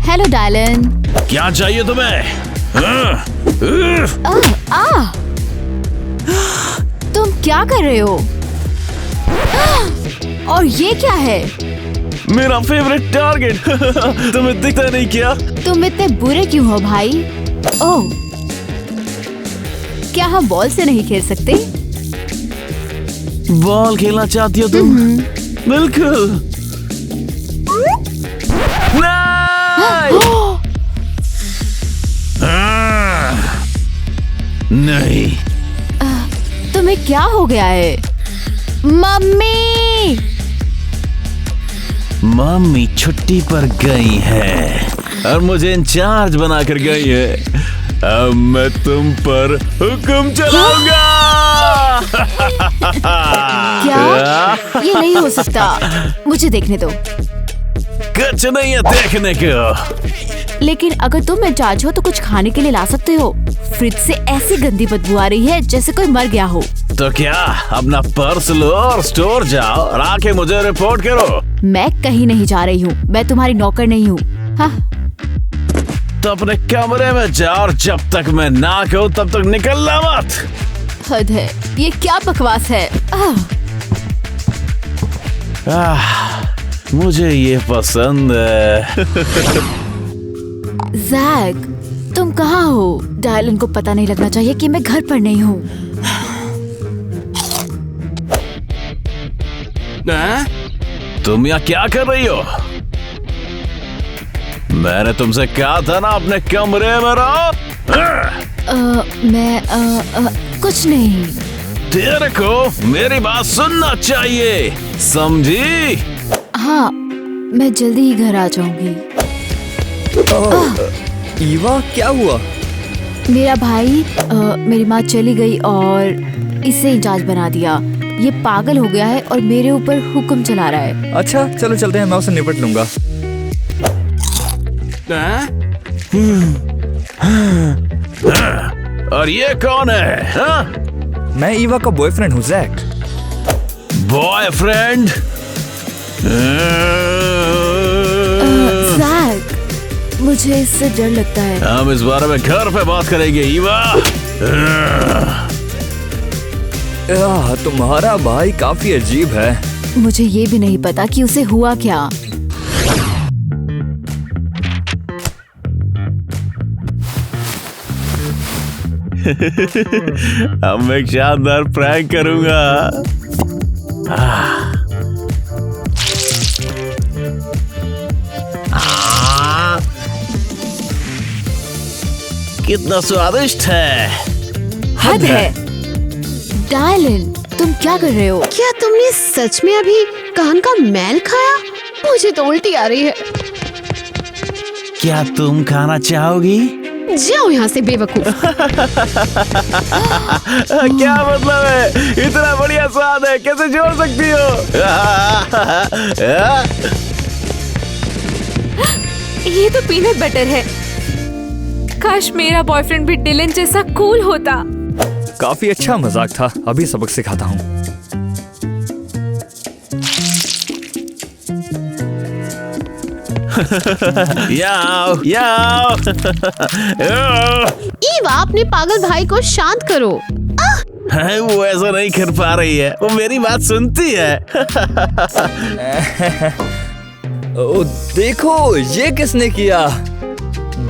Hello Dylan. क्या चाहिए तुम्हें? तुम क्या कर रहे हो? और ये क्या है? मेरा फेवरेट टारगेट। तुम्हें दिखता नहीं क्या? तुम इतने बुरे क्यों हो भाई? ओह, क्या हम बॉल से नहीं खेल सकते? बॉल खेलना चाहती हो तुम? बिल्कुल। नहीं। तुम्हें क्या हो गया है? मम्मी! मम्मी छुट्टी पर गई है और मुझे इंचार्ज बनाकर गई है। अब मैं तुम पर हुक्म चलाऊंगा। क्या? ये नहीं हो सकता। मुझे देखने दो। कुछ नहीं है देखने को। लेकिन अगर तुम इंचार्ज हो तो कुछ खाने के लिए ला सकते हो। फ्रिज से ऐसी गंदी बदबू आ रही है जैसे कोई मर गया हो। तो क्या अपना पर्स लो और स्टोर जाओ और आके मुझे रिपोर्ट करो। मैं कहीं नहीं जा रही हूँ। मैं तुम्हारी नौकर नहीं हूँ। हाँ? तो अपने कमरे में जाओ और जब तक मैं ना कहूँ तब तक निकलना मत। हद है। ये क्या बकवास है? मुझे ये पसंद है। जैक, तुम कहाँ हो? डायलन को पता नहीं लगना चाहिए कि मैं घर पर नहीं हूँ। तुम यहाँ क्या कर रही हो? मैंने तुमसे कहा था ना अपने कमरे में रहो। मैं कुछ नहीं। तेरे को मेरी बात सुनना चाहिए, समझी? हाँ, मैं जल्दी ही घर आ जाऊंगी। ईवा, क्या हुआ? मेरा भाई, मेरी माँ चली गई और इसे इंचार्ज बना दिया। ये पागल हो गया है और मेरे ऊपर हुक्म चला रहा है। अच्छा चलो चलते हैं, मैं उसे निपट लूंगा। और ये कौन है? हाँ? मैं ईवा का बॉयफ्रेंड हूँ, जैक। बॉयफ्रेंड? जैक, मुझे इससे डर लगता है। हम इस बारे में घर पे बात करेंगे ईवा। तुम्हारा भाई काफी अजीब है। मुझे ये भी नहीं पता कि उसे हुआ क्या। अब मैं एक शानदार प्रैंक करूंगा। कितना स्वादिष्ट है। हद है। डायलन, तुम क्या कर रहे हो? क्या तुमने सच में अभी कान का मैल खाया? मुझे तो उल्टी आ रही है। क्या तुम खाना चाहोगी? जाओ यहाँ से बेवकूफ। क्या मतलब है? इतना बढ़िया स्वाद है, कैसे छोड़ सकती हो? ये तो पीनट बटर है। काश मेरा बॉयफ्रेंड भी डिलन जैसा कूल होता। काफी अच्छा मजाक था, अभी सबक सिखाता हूँ। याओ, याओ। ईवा, अपने पागल भाई को शांत करो। है, वो ऐसा नहीं कर पा रही है। वो मेरी बात सुनती है। ओ, देखो ये किसने किया?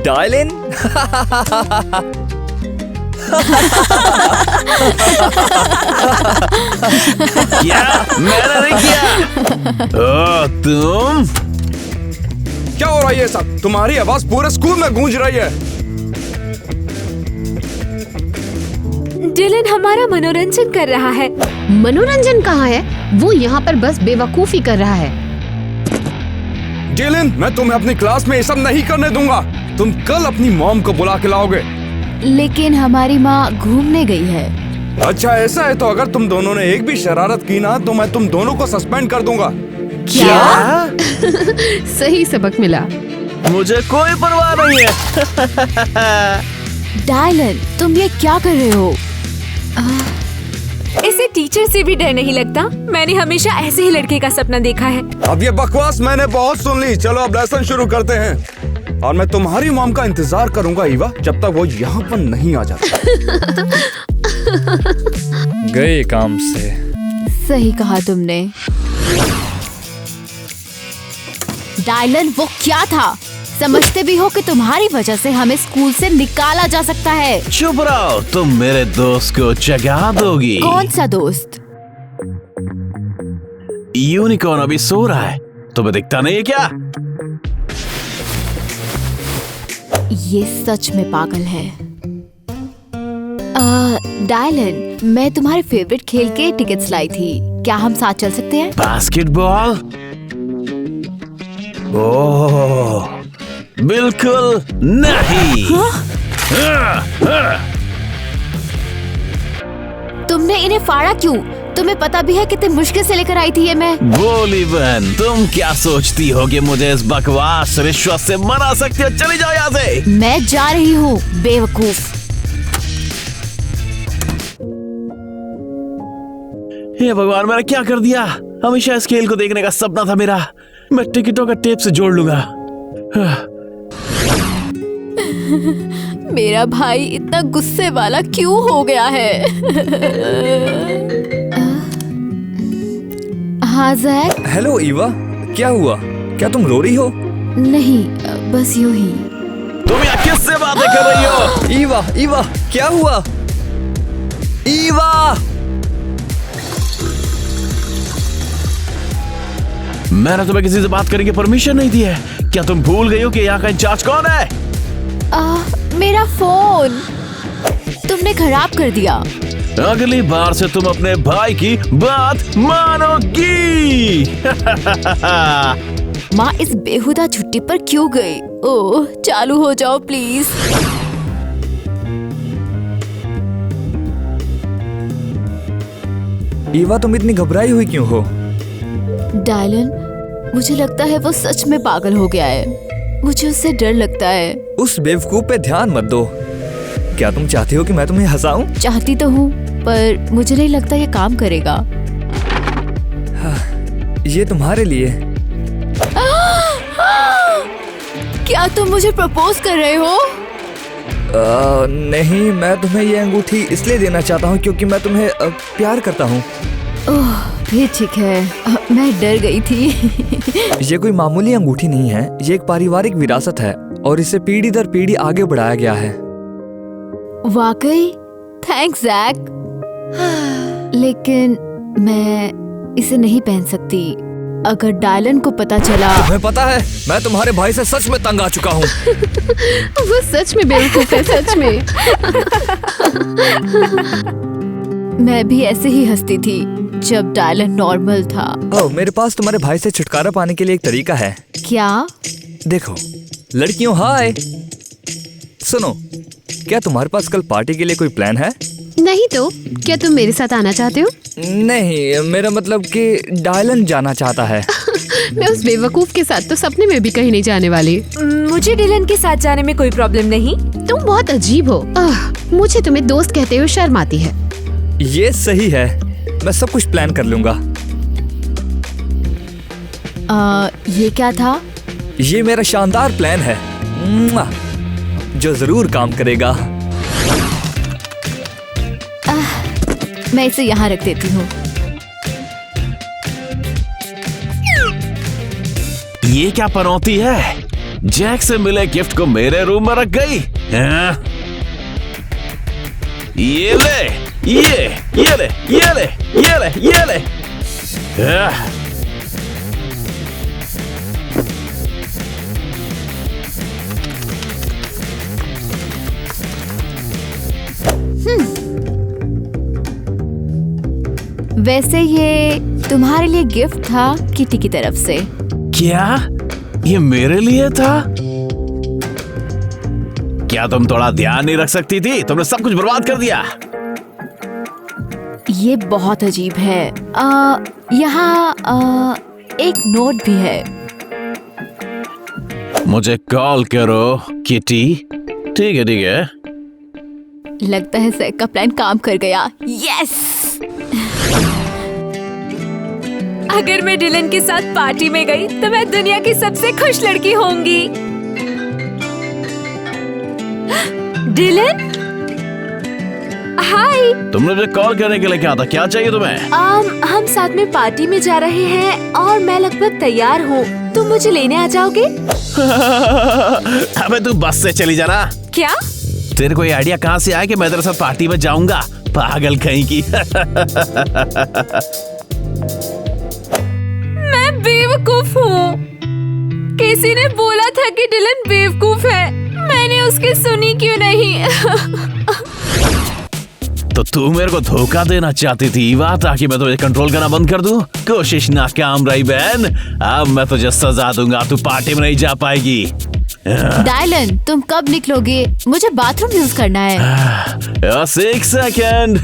डायलन। क्या? मैंने नहीं किया। ओ, तुम? क्या हो रहा है ये सब? तुम्हारी आवाज पूरे स्कूल में गूंज रही है। डिलन हमारा मनोरंजन कर रहा है। मनोरंजन कहाँ है? वो यहाँ पर बस बेवकूफी कर रहा है। डिलन, मैं तुम्हें अपनी क्लास में ये सब नहीं करने दूंगा। तुम कल अपनी मॉम को बुला के लाओगे। लेकिन हमारी माँ घूमने गई है। अच्छा ऐसा है तो अगर तुम दोनों ने एक भी शरारत की ना तो मैं तुम दोनों को सस्पेंड कर दूंगा। क्या? सही सबक मिला। मुझे कोई परवाह नहीं है। डायलन, तुम ये क्या कर रहे हो? इसे टीचर से भी डर नहीं लगता। मैंने हमेशा ऐसे ही लड़के का सपना देखा है। अब ये बकवास मैंने बहुत सुन ली। चलो अब लेसन शुरू करते हैं। और मैं तुम्हारी मॉम का इंतजार करूंगा ईवा, जब तक वो यहाँ पर नहीं आ जाता। गए काम से। सही कहा तुमने। डायलन, वो क्या था? समझते भी हो कि तुम्हारी वजह से हमें स्कूल से निकाला जा सकता है। चुप रहो, तुम मेरे दोस्त को जगा दोगी। कौन सा दोस्त? यूनिकॉर्न अभी सो रहा है, तुम्हें दिखता नहीं है क्या? ये सच में पागल है। डायलन, मैं तुम्हारे फेवरेट खेल के टिकट्स लाई थी, क्या हम साथ चल सकते हैं? बास्केटबॉल? ओह, बिल्कुल नहीं। तुमने इन्हें फाड़ा क्यों? तुम्हें पता भी है कितनी मुश्किल से लेकर आई थी ये मैं। बोली बहन, तुम क्या सोचती हो कि मुझे इस बकवास रिश्वत से मना सकती हो? चली जाओ यहाँ से। मैं जा रही हूँ, बेवकूफ। हे भगवान, मैंने क्या कर दिया? हमेशा इस खेल को देखने का सपना था मेरा। मैं टिकटों का टेप से जोड़ लूंगा। मेरा भाई इतना गुस्से वाला क्यों हो गया है? हाँ जैक। हेलो ईवा, क्या हुआ? क्या तुम रो रही हो? नहीं, बस यूं ही। तुम यहाँ किससे बातें कर रही हो? ईवा, ईवा, क्या हुआ? ईवा! मैंने तुम्हें किसी से बात करने की परमिशन नहीं दी है। क्या तुम भूल गई हो कि यहाँ का इंचार्ज कौन है? मेरा फोन तुमने खराब कर दिया। अगली बार से तुम अपने भाई की बात मानोगी। माँ इस बेहुदा छुट्टी पर क्यों गई? ओह, चालू हो जाओ प्लीज। ईवा, तुम इतनी घबराई हुई क्यों हो? डायलन, मुझे लगता है वो सच में पागल हो गया है। मुझे उससे डर लगता है। उस बेवकूफ पे ध्यान मत दो। क्या तुम चाहती हो कि मैं तुम्हें हंसाऊं? चाहती तो हूँ, पर मुझे नहीं लगता ये काम करेगा। ये तुम्हारे लिए। क्या तुम मुझे प्रपोज कर रहे हो? नहीं, मैं तुम्हें ये अंगूठी इसलिए देना चाहता हूँ क्योंकि मैं तुम्हें प्यार करता हूँ। ओह, फिर ठीक है। मैं डर गई थी। ये कोई मामूली अंगूठी नहीं है, ये एक पारिवारिक विरासत है और इसे पीढ़ी दर पीढ़ी आगे बढ़ाया गया है। वाकई? Thanks Jack. लेकिन मैं इसे नहीं पहन सकती। अगर डायलन को पता चला। तुम्हें पता है, मैं तुम्हारे भाई से सच में तंग आ चुका हूँ। वो सच में बेवकूफ है, सच में। मैं भी ऐसे ही हंसती थी जब डायलन नॉर्मल था। ओह, मेरे पास तुम्हारे भाई से छुटकारा पाने के लिए एक तरीका है। क्या? देखो, लड़कियों हाय। सुनो, क्या तुम्हारे पास कल पार्टी के लिए कोई प्लान है? नहीं तो क्या तुम मेरे साथ आना चाहते हो? नहीं, मेरा मतलब कि डायलन जाना चाहता है। मैं उस बेवकूफ के साथ तो सपने में भी कहीं नहीं जाने वाली। मुझे डिलन के साथ जाने में कोई प्रॉब्लम नहीं। तुम बहुत अजीब हो। मुझे तुम्हें दोस्त कहते हुए शर्म आती है। ये सही है, मैं सब कुछ प्लान कर लूंगा। ये क्या था? ये मेरा शानदार प्लान है मुआ, जो जरूर काम करेगा। मैं इसे यहाँ रख देती हूँ। ये क्या पनौती है? जैक से मिले गिफ्ट को मेरे रूम में रख गई। हाँ? ये ले, ये ले, ये ले, ये ले, ये ले। हाँ? वैसे ये तुम्हारे लिए गिफ्ट था किटी की तरफ से। क्या ये मेरे लिए था? क्या तुम थोड़ा ध्यान नहीं रख सकती थी? तुमने सब कुछ बर्बाद कर दिया। ये बहुत अजीब है। यहाँ एक नोट भी है। मुझे कॉल करो किटी। ठीक है, ठीक है। लगता है जैक का प्लान काम कर गया। यस। अगर मैं डिलन के साथ पार्टी में गई तो मैं दुनिया की सबसे खुश लड़की होंगी। डिलन, हाय। तुमने मुझे कॉल करने के लिए क्या था? क्या चाहिए तुम्हें? हम साथ में पार्टी में जा रहे हैं और मैं लगभग तैयार हूँ। तुम मुझे लेने आ जाओगे? अबे तू बस से चली जाना। क्या? तेरे को ये आइडिया कहाँ से आया कि मैं तेरे साथ पार्टी में जाऊंगा? पागल कहीं की। मैं बेवकूफ हूँ। किसी ने बोला था कि डिलन बेवकूफ है। मैंने उसकी सुनी क्यों नहीं? तो तू मेरे को धोखा देना चाहती थी ईवा, ताकि मैं तुझे कंट्रोल करना बंद कर दूं? कोशिश नाकाम रही बहन। अब मैं तुझे सजा दूंगा, तू पार्टी में नहीं जा पाएगी। डायलन, तुम कब निकलोगे? मुझे बाथरूम यूज करना है। बस एक सेकेंड।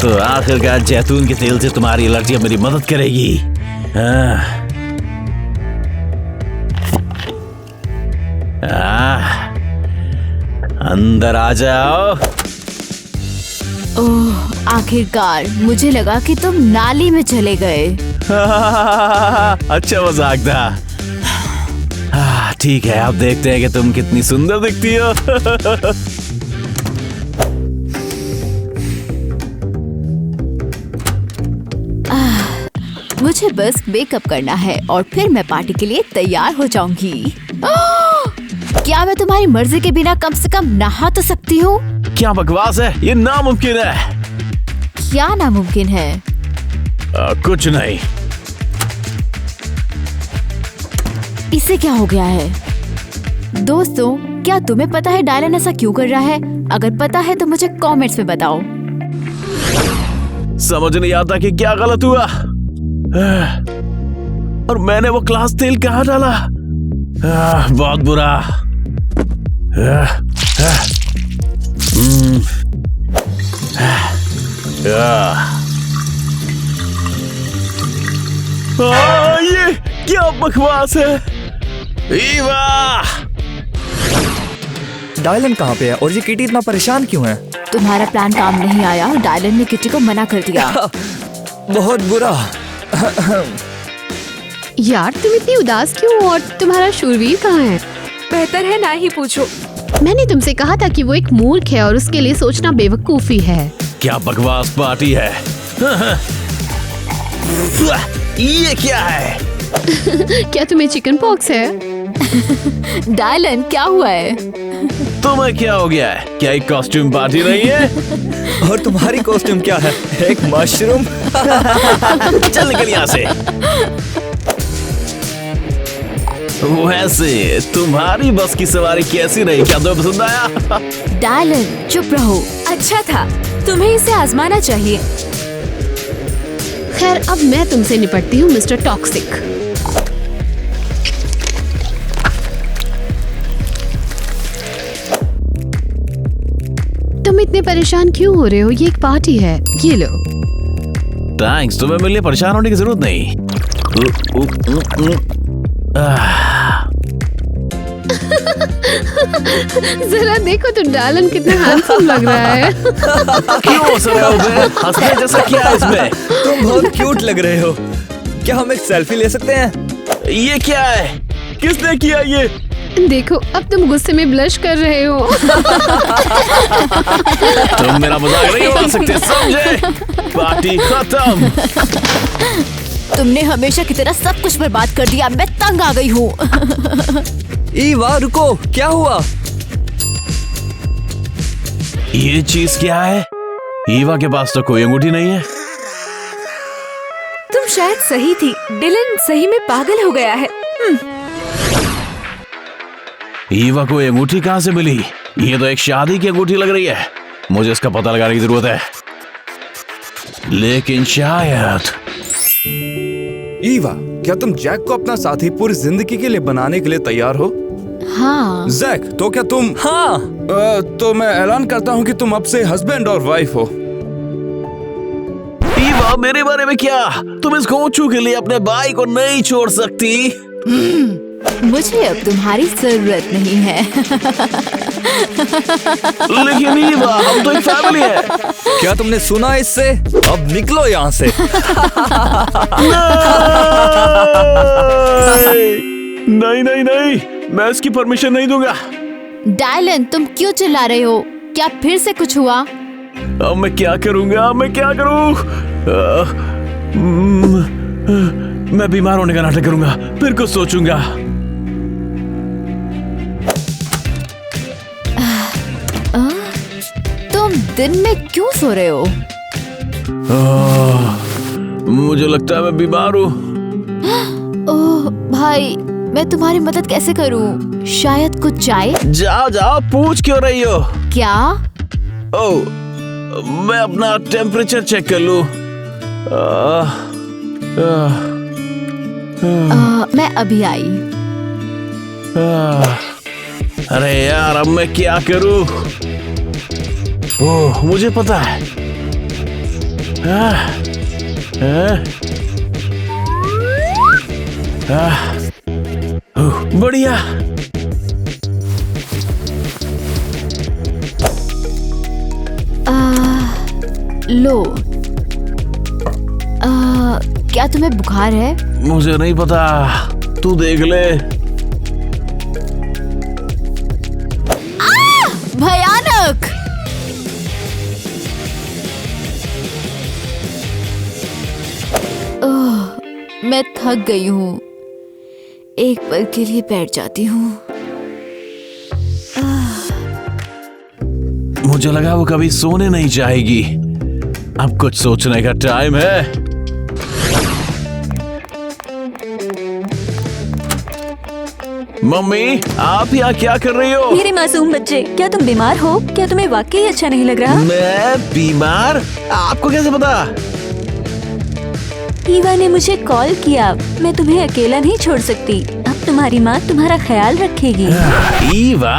तो आखिरकार जैतून के तेल से तुम्हारी एलर्जी मेरी मदद करेगी। अंदर आ जाओ। ओह, आखिरकार। मुझे लगा कि तुम नाली में चले गए। अच्छा मजाक था। ठीक है, अब देखते हैं कि तुम कितनी सुंदर दिखती हो। मुझे बस मेकअप करना है और फिर मैं पार्टी के लिए तैयार हो जाऊंगी। क्या मैं तुम्हारी मर्जी के बिना कम से कम नहा तो सकती हूँ? क्या बकवास है, ये नामुमकिन है। क्या नामुमकिन है? कुछ नहीं। इसे क्या हो गया है? दोस्तों, क्या तुम्हें पता है डायलन ऐसा क्यों कर रहा है? अगर पता है तो मुझे कमेंट्स में बताओ। समझ नहीं आता कि क्या गलत हुआ। और मैंने वो क्लास तेल कहाँ डाला? बहुत बुरा। ये क्या बकवास है? ईवा! डायलन कहाँ पे है और ये किटी इतना परेशान क्यों है? तुम्हारा प्लान काम नहीं आया। डायलन ने किटी को मना कर दिया। बहुत बुरा। यार, तुम इतनी उदास क्यों हो और तुम्हारा शूरवीर कहाँ है? बेहतर है ना ही पूछो। मैंने तुमसे कहा था कि वो एक मूर्ख है और उसके लिए सोचना बेवकूफी है। क्या बकवास पार्टी है? ये क्या है? क्या तुम्हें चिकन पॉक्स है? डायलन, क्या हुआ है? तुम्हें क्या हो गया है? क्या एक कॉस्ट्यूम पार्टी नहीं है? और तुम्हारी कॉस्ट्यूम क्या है? एक मशरूम? चल निकल यहाँ से। वैसे तुम्हारी बस की सवारी कैसी रही? क्या तुम्हें पसंद आया? डायलन, चुप रहो। अच्छा था, तुम्हें इसे आजमाना चाहिए। खैर, अब मैं तुमसे निपटती हूँ मिस्टर टॉक्सिक। तुम इतने परेशान क्यों हो रहे हो? ये एक पार्टी है, ये लो। थैंक्स, तुम्हें मेरे लिए परेशान होने की जरूरत नहीं। जरा देखो तो डायलन कितना हैंडसम लग रहा है। क्यों हंस रहे हो बे? हंसने जैसा क्या है इसमें? तुम बहुत क्यूट लग रहे हो। क्या हम एक सेल्फी ले सकते हैं? ये क्या है? किसने किया ये? देखो, अब तुम गुस्से में ब्लश कर रहे हो। तुम मेरा मजाक नहीं उड़ा सकते, समझे? पार्टी खत्म। तुमने हमेशा की तरह सब कुछ बर्बाद कर दिया। मैं तंग आ गई हूँ। ईवा, रुको, क्या हुआ? ये चीज क्या है? ईवा के पास तो कोई अंगूठी नहीं है। तुम शायद सही थी। डिलन सही में पागल हो गया है। ईवा को ये अंगूठी कहाँ से मिली? ये तो एक शादी की अंगूठी लग रही है। मुझे इसका पता लगाने की जरूरत है। लेकिन शायद ईवा, क्या तुम जैक को अपना साथी पूरी जिंदगी के लिए बनाने के लिए तैयार हो? हाँ। जैक, तो क्या तुम? हाँ। तो मैं ऐलान करता हूँ कि तुम अब से हस्बैंड और वाइफ हो। ईवा, मेरे बारे में क्या? तुम इस गोचू के लिए अपने भाई को नहीं छोड़ सकती। मुझे अब तुम्हारी जरूरत नहीं है। लेकिन ईवा, हम तो एक फैमिली है। क्या तुमने सुना इससे? अब निकलो यहाँ से। नहीं नहीं नहीं, मैं इसकी परमिशन नहीं दूंगा। डायलन, तुम क्यों चिल्ला रहे हो? क्या फिर से कुछ हुआ? अब मैं क्या करूंगा? मैं क्या करूं? मैं बीमार होने का नाटक करूंगा, फिर कुछ सोचूंगा। तुम दिन में क्यों सो रहे हो? मुझे लगता है मैं बीमार हूँ। ओह भाई, मैं तुम्हारी मदद कैसे करूं? शायद कुछ चाय? जाओ जाओ, पूछ क्यों रही हो? क्या? ओह, मैं अपना टेम्परेचर चेक कर लूं। मैं अभी आई। अरे यार, अब मैं क्या करूं? ओह, मुझे पता है। बढ़िया। लो। क्या तुम्हें बुखार है? मुझे नहीं पता, तू देख ले। भयानक। मैं थक गई हूँ, एक पल के लिए बैठ जाती हूँ। मुझे लगा वो कभी सोने नहीं चाहेगी। अब कुछ सोचने का टाइम है। मम्मी, आप यहाँ क्या कर रही हो? मेरे मासूम बच्चे, क्या तुम बीमार हो? क्या तुम्हें वाकई अच्छा नहीं लग रहा? मैं बीमार? आपको कैसे पता? ईवा ने मुझे कॉल किया। मैं तुम्हें अकेला नहीं छोड़ सकती। अब तुम्हारी माँ तुम्हारा ख्याल रखेगी। ईवा,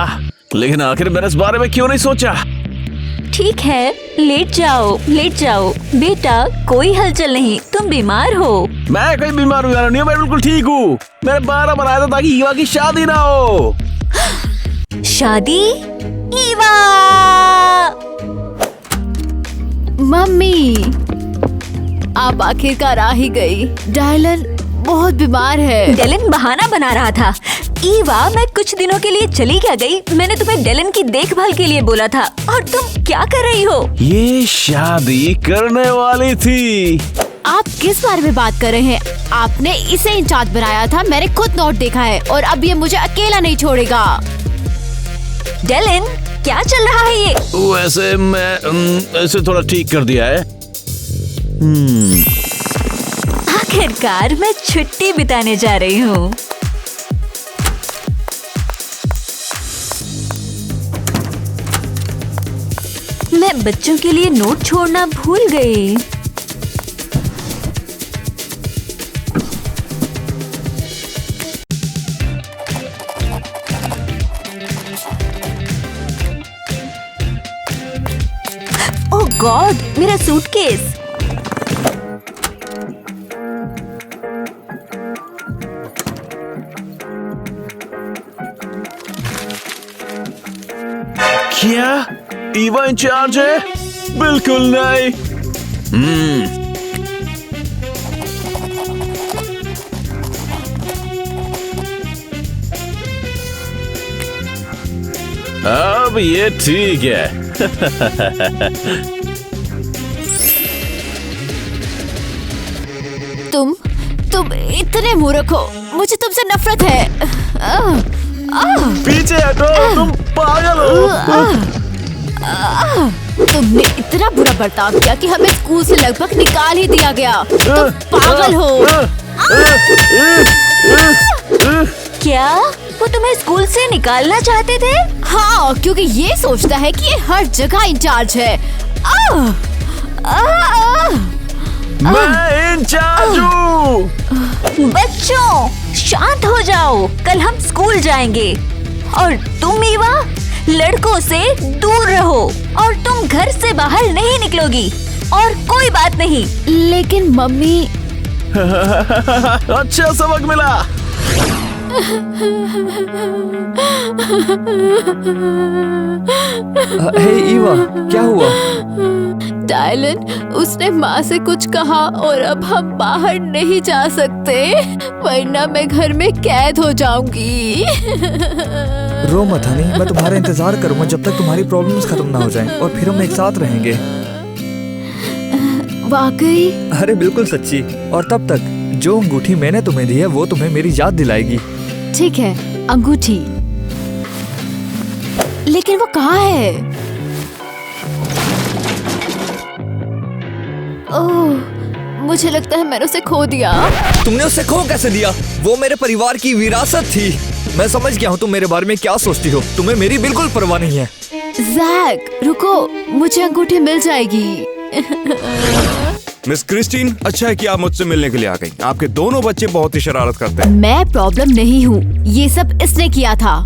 लेकिन आखिर मैंने इस बारे में क्यों नहीं सोचा? ठीक है, लेट जाओ लेट जाओ। बेटा, कोई हलचल नहीं, तुम बीमार हो। मैं कोई बीमार हूँ नहीं, मैं बिल्कुल ठीक हूँ। मैंने 12 बनाया था ताकि ईवा की शादी ना हो। शादी? ईवा! मम्मी, आप आखिरकार आ ही गई। डायलन बहुत बीमार है। डेलन बहाना बना रहा था। ईवा, मैं कुछ दिनों के लिए चली क्या गई? मैंने तुम्हें डेलन की देखभाल के लिए बोला था, और तुम क्या कर रही हो? ये शादी करने वाली थी। आप किस बारे में बात कर रहे हैं? आपने इसे इंचार्ज बनाया था, मैंने खुद नोट देखा है, और अब ये मुझे अकेला नहीं छोड़ेगा। डेलन, क्या चल रहा है ये? वैसे मैं इसे थोड़ा ठीक कर दिया है। आखिरकार मैं छुट्टी बिताने जा रही हूँ। मैं बच्चों के लिए नोट छोड़ना भूल गई। ओह गॉड, मेरा सूटकेस। क्या ईवा इंचार्ज है? बिल्कुल नहीं। अब ये ठीक है। तुम इतने मूर्ख हो, मुझे तुमसे नफरत है। पीछे हटो, तुम पागल हो। तुमने इतना बुरा बर्ताव किया कि हमें स्कूल से लगभग निकाल ही दिया गया। तुम पागल हो। क्या वो तुम्हें स्कूल से निकालना चाहते थे? हाँ, क्योंकि ये सोचता है कि ये हर जगह इंचार्ज है। मैं इंचार्ज हूँ। बच्चों, शांत हो जाओ। कल हम स्कूल जाएंगे, और तुम ईवा, लड़कों से दूर रहो, और तुम घर से बाहर नहीं निकलोगी। और कोई बात नहीं। लेकिन मम्मी। अच्छा सबक मिला। हे ईवा, क्या हुआ? डायलन, उसने माँ से कुछ कहा और अब हम बाहर नहीं जा सकते, वरना मैं घर में कैद हो जाऊंगी। रो मत हनी, मैं तुम्हारा इंतजार करूंगा जब तक तुम्हारी प्रॉब्लम्स खत्म ना हो जाएं और फिर हम एक साथ रहेंगे। वाकई? अरे बिल्कुल सच्ची। और तब तक जो अंगूठी मैंने तुम्हें दी है वो तुम्हें मेरी याद दिलाएगी। ठीक है, अंगूठी। लेकिन वो कहाँ है? ओह, मुझे लगता है मैंने उसे खो दिया। तुमने उसे खो कैसे दिया? वो मेरे परिवार की विरासत थी। मैं समझ गया हूँ तुम मेरे बारे में क्या सोचती हो। तुम्हें मेरी बिल्कुल परवाह नहीं है। जैक, रुको, मुझे अंगूठी मिल जाएगी। मिस क्रिस्टीन, अच्छा है कि आप मुझसे मिलने के लिए आ गई। आपके दोनों बच्चे बहुत ही शरारत करते हैं। मैं प्रॉब्लम नहीं हूँ, ये सब इसने किया था।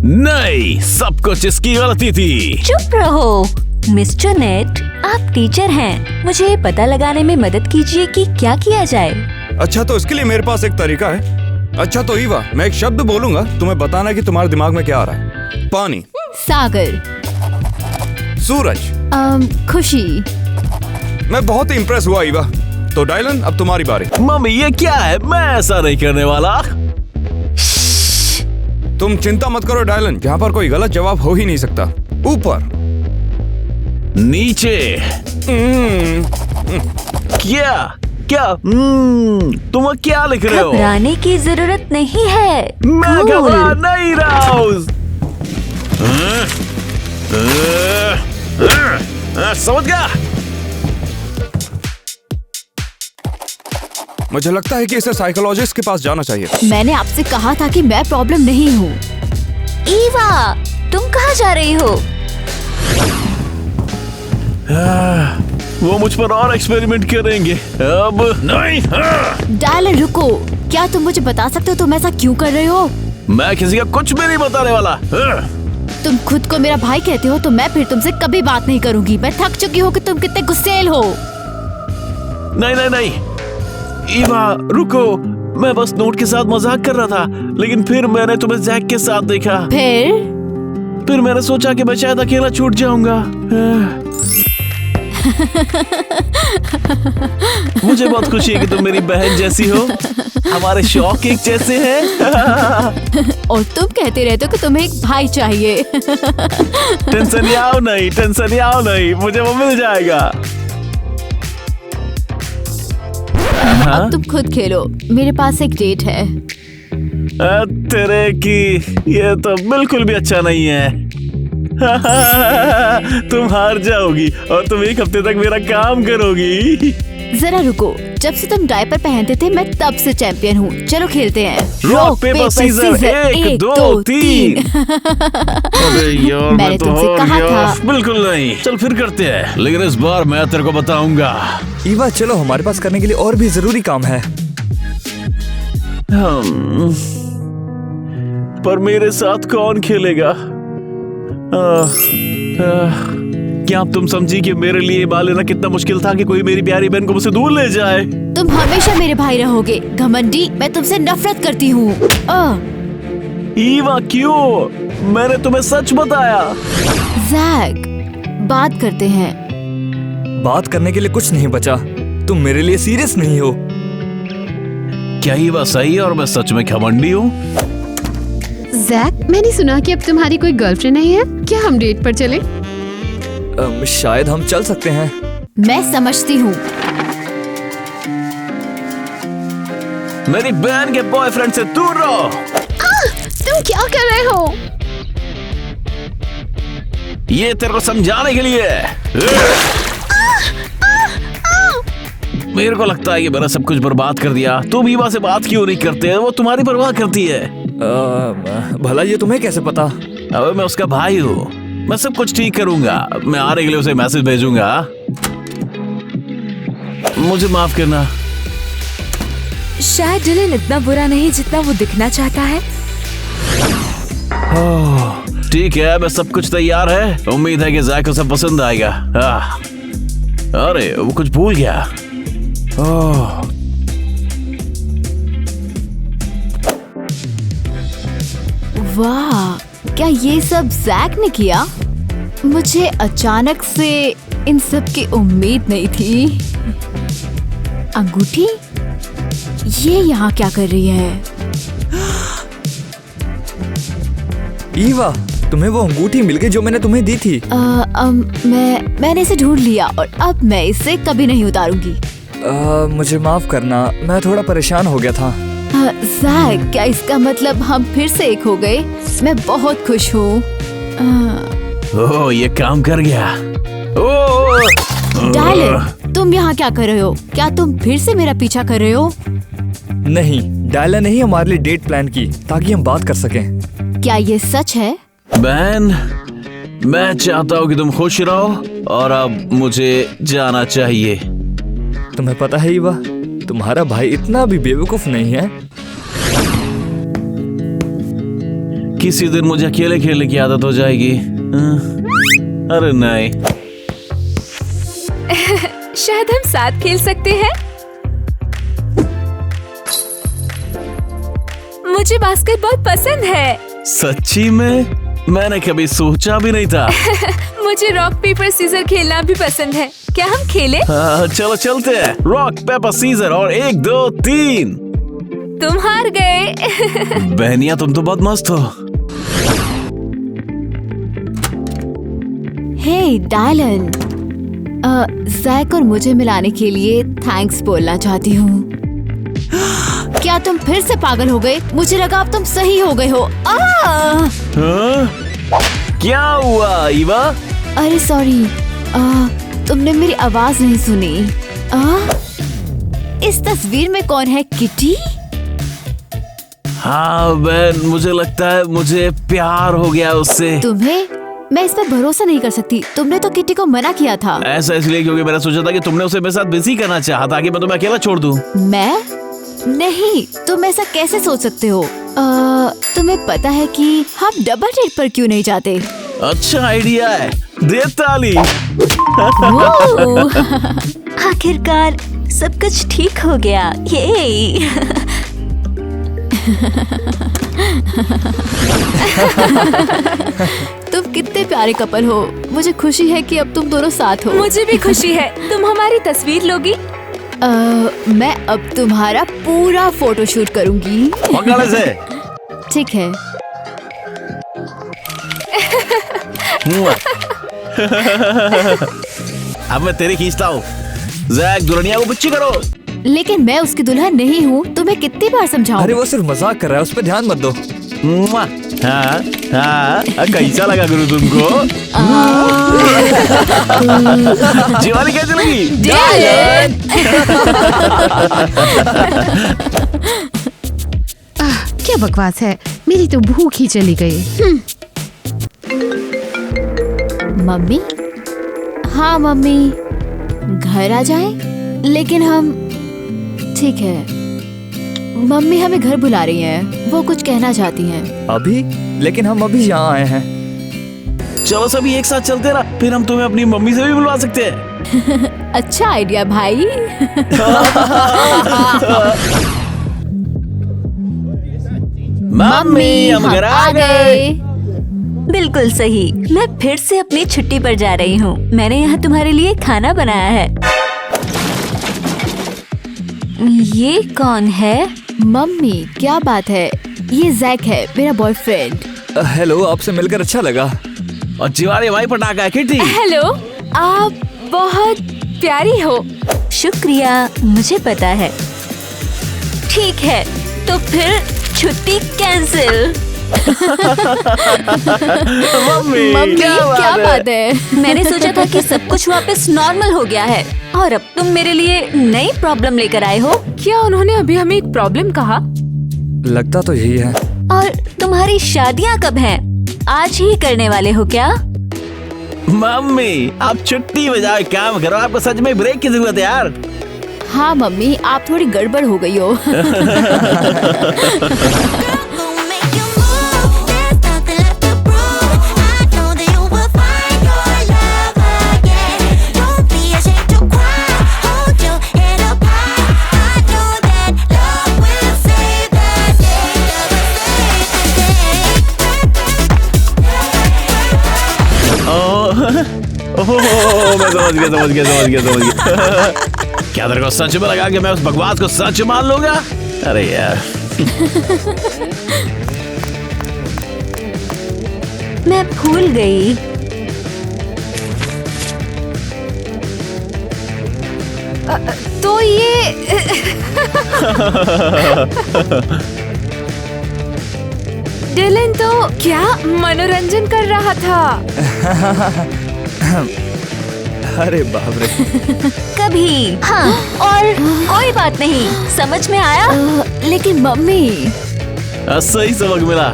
नहीं, सब कुछ इसकी गलती थी। चुप रहो मिस्टर नेट, आप टीचर हैं। मुझे पता लगाने में मदद कीजिए कि क्या किया जाए। अच्छा, तो इसके लिए मेरे पास एक तरीका है। अच्छा तो ईवा, मैं एक शब्द बोलूंगा, तुम्हें बताना है कि तुम्हारे दिमाग में क्या आ रहा है। पानी, सागर, सूरज, खुशी। मैं बहुत ही इम्प्रेस हुआ ईवा। तो डायलन, अब तुम्हारी बारी। मम्मी, ये क्या है? मैं ऐसा नहीं करने वाला। तुम चिंता मत करो डायलन, यहाँ पर कोई गलत जवाब हो ही नहीं सकता। ऊपर, नीचे, क्या क्या? तुम क्या लिख रहे हो? घबराने की जरूरत नहीं है। मैं Cool. घबरा नहीं रहा हूँ। समझ गया? मुझे लगता है कि इसे साइकोलॉजिस्ट के पास जाना चाहिए। मैंने आपसे कहा था कि मैं प्रॉब्लम नहीं हूँ। ईवा, तुम कहाँ जा रही हो? वो मुझ पर और एक्सपेरिमेंट करेंगे। अब नहीं। डायलन, रुको, क्या तुम मुझे बता सकते हो तुम ऐसा क्यों कर रहे हो? मैं किसी का कुछ भी नहीं बताने वाला। तुम खुद को मेरा भाई कहते हो तो मैं फिर तुमसे कभी बात नहीं करूंगी। मैं थक चुकी हूँ कि तुम कितने गुस्सैल हो। नहीं नहीं नहीं, ईवा रुको, मैं बस नोट के साथ मजाक कर रहा था, लेकिन फिर मैंने तुम्हें जैक के साथ देखा। फिर मैंने सोचा कि मैं शायद अकेला छूट जाऊंगा। मुझे बहुत खुशी है कि तुम मेरी बहन जैसी हो। हमारे शौक एक जैसे हैं। और तुम कहते रहते हो कि तुम्हें एक भाई चाहिए। टेंशन याओ नहीं, टेंशन याओ नहीं, मुझे वो मिल जाएगा। अब तुम खुद खेलो, मेरे पास एक डेट है। तेरे की, ये तो बिल्कुल भी अच्छा नहीं है। तुम हार जाओगी और तुम एक हफ्ते तक मेरा काम करोगी। जरा रुको, जब से तुम डायपर पहनते थे मैं तब से चैंपियन हूँ। चलो खेलते हैं। Rock paper scissor, 1 2 3। अरे यार, मैंने मैं तो तुमसे हार कहा गया। था। बिल्कुल नहीं, चल फिर करते हैं, लेकिन इस बार मैं तेरे को बताऊंगा। ईवा चलो, हमारे पास करने के लिए और भी जरूरी काम है। पर मेरे साथ कौन खेलेगा? क्या तुम समझी कि मेरे लिए बाल लेना कितना मुश्किल था कि कोई मेरी प्यारी बहन को मुझसे दूर ले जाए? तुम हमेशा मेरे भाई रहोगे घमंडी। मैं तुमसे नफरत करती हूँ। ईवा क्यों? मैंने तुम्हें सच बताया। जैक, बात करते हैं। बात करने के लिए कुछ नहीं बचा। तुम मेरे लिए सीरियस नहीं हो। क्या ईवा सही है और मैं सच में घमंडी हूँ? जैक, मैंने सुना कि अब तुम्हारी कोई गर्लफ्रेंड नहीं है। क्या हम डेट पर चले? शायद हम चल सकते हैं। मैं समझती हूँ। मेरी बहन के बॉयफ्रेंड से दूर रहो। तुम क्या कर रहे हो? ये तेरे को समझाने के लिए। मेरे को लगता है कि मैंने सब कुछ बर्बाद कर दिया। तुम ईवा से बात क्यों नहीं करते? वो तुम्हारी परवाह करती है। भला ये तुम्हें कैसे पता? अबे मैं उसका भाई हूँ, मैं सब कुछ ठीक करूंगा। मैं आने के लिए उसे मैसेज भेजूंगा। मुझे माफ करना। शायद डिलन इतना बुरा नहीं जितना वो दिखना चाहता है। ठीक है, मैं सब कुछ तैयार है। उम्मीद है कि जैक को सब पसंद आएगा। अरे वो कुछ भूल गया। वाह, क्या ये सब जैक ने किया? मुझे अचानक से इन सब की उम्मीद नहीं थी। अंगूठी? ये यहाँ क्या कर रही है? ईवा, तुम्हें वो अंगूठी मिल गई जो मैंने तुम्हें दी थी। मैंने इसे ढूंढ लिया और अब मैं इसे कभी नहीं उतारूंगी। मुझे माफ करना, मैं थोड़ा परेशान हो गया था। जैक, क्या इसका मतलब हम फिर से एक हो गए? मैं बहुत खुश हूँ। ओह, ये काम कर गया। डायलन, तुम यहाँ क्या कर रहे हो? क्या तुम फिर से मेरा पीछा कर रहे हो? नहीं, डायला ने ही हमारे लिए डेट प्लान की ताकि हम बात कर सकें। क्या ये सच है? बैन, मैं चाहता हूँ कि तुम खुश रहो और अब मुझे जाना चाहिए। तुम्हें पता है ईवा, तुम्हारा भाई इतना भी बेवकूफ नहीं है। किसी दिन मुझे अकेले खेलने की आदत हो जाएगी। अरे नहीं। शायद हम साथ खेल सकते हैं। मुझे बास्केटबॉल पसंद है। सच्ची में? मैंने कभी सोचा भी नहीं था। मुझे रॉक पेपर सीजर खेलना भी पसंद है। क्या हम खेलें? चलो चलते हैं। रॉक पेपर सीजर और 1 2 3। तुम हार गए। बहनिया, तुम तो बहुत मस्त हो। हे डायलन, जैक और मुझे मिलाने के लिए थैंक्स बोलना चाहती हूँ। क्या तुम फिर से पागल हो गए? मुझे लगा अब तुम सही हो गए हो। क्या हुआ ईवा? अरे सॉरी, तुमने मेरी आवाज नहीं सुनी। इस तस्वीर में कौन है? किटी? हाँ बहन, मुझे लगता है मुझे प्यार हो गया उससे। तुम्हें? मैं इस पर भरोसा नहीं कर सकती। तुमने तो किटी को मना किया था। ऐसा इसलिए क्योंकि मैंने सोचा था कि तुमने उसे मेरे साथ बिजी करना चाहा ताकि मैं तुम्हें अकेला छोड़ दूं। मैं? नहीं, तुम ऐसा कैसे सोच सकते हो? तुम्हें पता है कि हम डबल डेट पर क्यों नहीं जाते? अच्छा आइडिया है, दे ताली। आखिरकार सब कुछ ठीक हो गया। ये तुम कितने प्यारे कपल हो। मुझे खुशी है कि अब तुम दोनों साथ हो। मुझे भी खुशी है। तुम हमारी तस्वीर लोगी? मैं अब तुम्हारा पूरा फोटो शूट करूंगी। पकड़ से। ठीक है। अब मैं तेरी खींचता हूँ। जैक, दुल्हनिया को पिच्ची करो। लेकिन मैं उसकी दुल्हन नहीं हूँ। तुम्हें कितनी बार समझाऊं? अरे वो सिर्फ मजाक कर रहा है, उस पर ध्यान मत दो। हाँ हाँ, कैसा लगा गुरु तुमको? जीवानी कैसी लगी? क्या बकवास है, मेरी तो भूख ही चली गई। मम्मी? हाँ मम्मी, घर आ जाएं? लेकिन हम... ठीक है, मम्मी हमें घर बुला रही हैं। वो कुछ कहना चाहती हैं। अभी? लेकिन हम अभी यहाँ आए हैं। चलो सभी एक साथ चलते ना, फिर हम तुम्हें अपनी मम्मी से भी बुलवा सकते हैं। अच्छा आइडिया भाई। मम्मी, हम घर आ गए। बिल्कुल सही। मैं फिर से अपनी छुट्टी पर जा रही हूँ। मैंने यहाँ तुम्हारे लिए खाना बनाया है। ये कौन है? मम्मी, क्या बात है? ये जैक है, मेरा बॉयफ्रेंड। हेलो, आपसे मिलकर अच्छा लगा। और जीवानी भाई पटाखा है किटी। हेलो, आप बहुत प्यारी हो। शुक्रिया, मुझे पता है। ठीक है, तो फिर छुट्टी कैंसिल। मम्मी, क्या बात है? मैंने सोचा था कि सब कुछ वापस नॉर्मल हो गया है और अब तुम मेरे लिए नई प्रॉब्लम लेकर आए हो। क्या उन्होंने अभी हमें एक प्रॉब्लम कहा? लगता तो यही है। और तुम्हारी शादियाँ कब हैं? आज ही करने वाले हो क्या? मम्मी, आप छुट्टी में जाओ, काम करो। आपको सच में ब्रेक की जरूरत है यार। हाँ मम्मी, आप थोड़ी गड़बड़ हो गई हो। ओह मैं समझ गया। क्या तेरे को सच में लगा कि मैं उस बकवास को सच मान लूंगा? अरे यार। मैं भूल गई। तो ये डिलन तो क्या मनोरंजन कर रहा था? अरे बाप रे। कभी हाँ, और कोई बात नहीं, समझ में आया? लेकिन मम्मी, सही सबक मिला।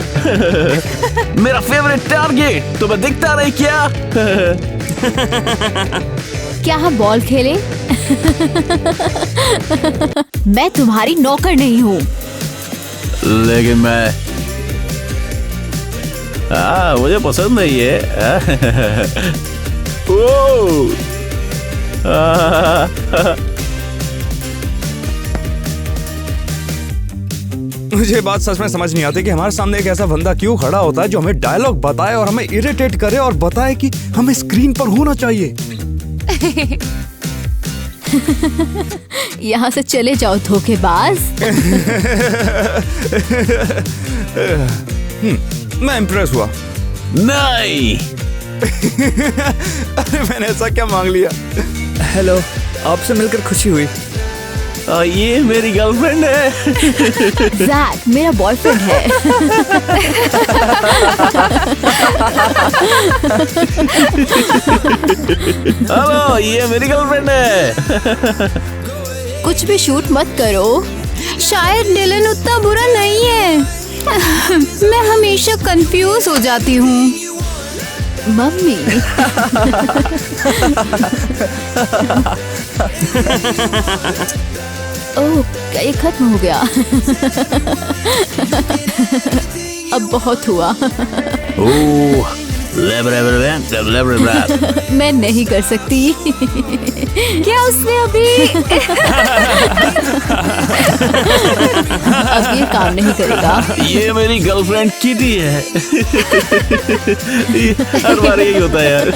मेरा फेवरेट टारगेट तुम्हें दिखता नहीं क्या? क्या हम बॉल खेलें? मैं तुम्हारी नौकर नहीं हूँ। लेकिन मैं मुझे पसंद नहीं है। ओह! मुझे बात सच में समझ नहीं आती कि हमारे सामने एक ऐसा बंदा क्यों खड़ा होता है जो हमें डायलॉग बताए और हमें इरिटेट करे और बताए कि हमें स्क्रीन पर होना चाहिए। यहाँ से चले जाओ धोखेबाज। मैं इम्प्रेस हुआ। नहीं। अरे मैंने ऐसा क्या मांग लिया? हेलो, आपसे मिलकर खुशी हुई। ये मेरी गर्लफ्रेंड है। जैक मेरा बॉयफ्रेंड है। हेलो, ये मेरी गर्लफ्रेंड है। कुछ भी शूट मत करो। शायद डिलन उतना बुरा नहीं है। मैं हमेशा कंफ्यूज हो जाती हूँ। मम्मी। ओह, क्या ये खत्म हो गया? अब बहुत हुआ। ओह, मैं नहीं कर सकती। क्या उसने अभी? अब ये काम नहीं करेगा। ये मेरी गर्लफ्रेंड किटी है। हर बार यही होता है यार।